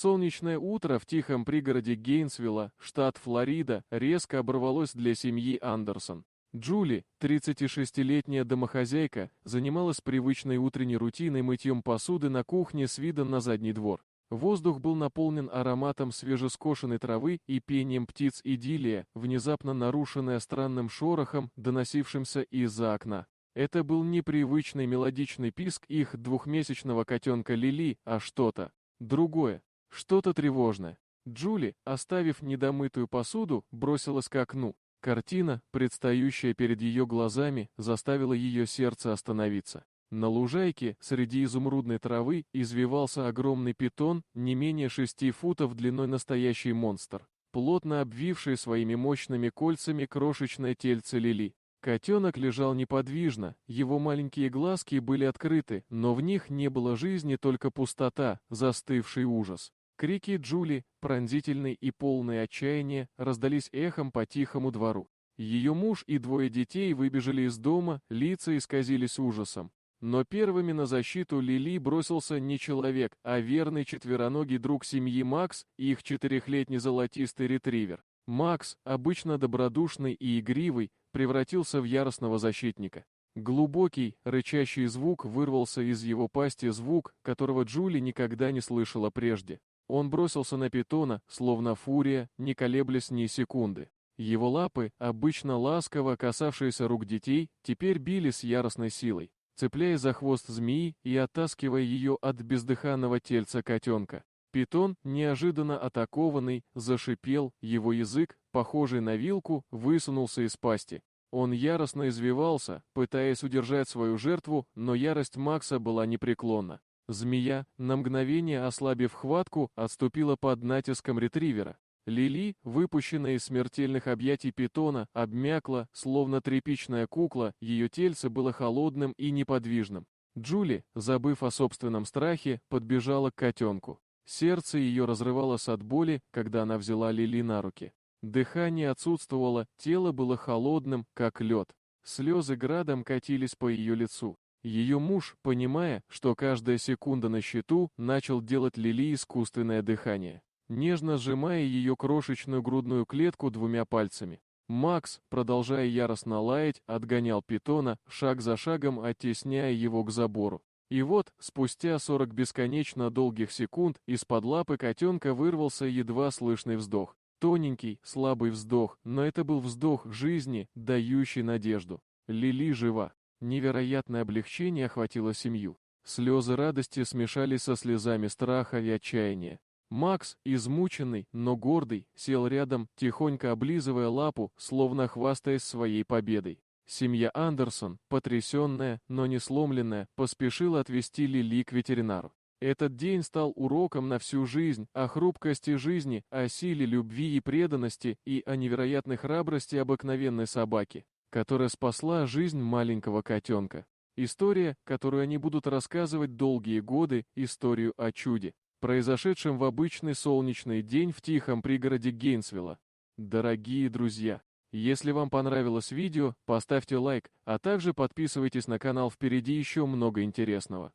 Солнечное утро в тихом пригороде Гейнсвилла, штат Флорида, резко оборвалось для семьи Андерсон. Джули, 36-летняя домохозяйка, занималась привычной утренней рутиной мытьем посуды на кухне с видом на задний двор. Воздух был наполнен ароматом свежескошенной травы и пением птиц. Идиллия, внезапно нарушенная странным шорохом, доносившимся из-за окна. Это был непривычный мелодичный писк их двухмесячного котенка Лили, а что-то другое, что-то тревожное. Джули, оставив недомытую посуду, бросилась к окну. Картина, предстающая перед ее глазами, заставила ее сердце остановиться. На лужайке, среди изумрудной травы, извивался огромный питон, не менее 6 футов длиной, настоящий монстр, плотно обвивший своими мощными кольцами крошечное тельце Лили. Котенок лежал неподвижно, его маленькие глазки были открыты, но в них не было жизни, только пустота, застывший ужас. Крики Джули, пронзительные и полные отчаяния, раздались эхом по тихому двору. Ее муж и 2 детей выбежали из дома, лица исказились ужасом. Но первыми на защиту Лили бросился не человек, а верный четвероногий друг семьи Макс и их 4-летний золотистый ретривер. Макс, обычно добродушный и игривый, превратился в яростного защитника. Глубокий, рычащий звук вырвался из его пасти, звук, которого Джули никогда не слышала прежде. Он бросился на питона, словно фурия, не колеблясь ни секунды. Его лапы, обычно ласково касавшиеся рук детей, теперь били с яростной силой, цепляясь за хвост змеи и оттаскивая ее от бездыханного тельца котенка. Питон, неожиданно атакованный, зашипел, его язык, похожий на вилку, высунулся из пасти. Он яростно извивался, пытаясь удержать свою жертву, но ярость Макса была непреклонна. Змея, на мгновение ослабив хватку, отступила под натиском ретривера. Лили, выпущенная из смертельных объятий питона, обмякла, словно тряпичная кукла, ее тельце было холодным и неподвижным. Джули, забыв о собственном страхе, подбежала к котенку. Сердце ее разрывалось от боли, когда она взяла Лили на руки. Дыхание отсутствовало, тело было холодным, как лед. Слезы градом катились по ее лицу. Ее муж, понимая, что каждая секунда на счету, начал делать Лили искусственное дыхание, нежно сжимая ее крошечную грудную клетку 2 пальцами. Макс, продолжая яростно лаять, отгонял питона, шаг за шагом оттесняя его к забору. И вот, спустя 40 бесконечно долгих секунд, из-под лапы котенка вырвался едва слышный вздох. Тоненький, слабый вздох, но это был вздох жизни, дающий надежду. Лили жива. Невероятное облегчение охватило семью. Слезы радости смешались со слезами страха и отчаяния. Макс, измученный, но гордый, сел рядом, тихонько облизывая лапу, словно хвастаясь своей победой. Семья Андерсон, потрясенная, но не сломленная, поспешила отвезти Лили к ветеринару. Этот день стал уроком на всю жизнь о хрупкости жизни, о силе любви и преданности и о невероятной храбрости обыкновенной собаки, которая спасла жизнь маленького котенка. История, которую они будут рассказывать долгие годы, историю о чуде, произошедшем в обычный солнечный день в тихом пригороде Гейнсвилла. Дорогие друзья, если вам понравилось видео, поставьте лайк, а также подписывайтесь на канал, впереди еще много интересного.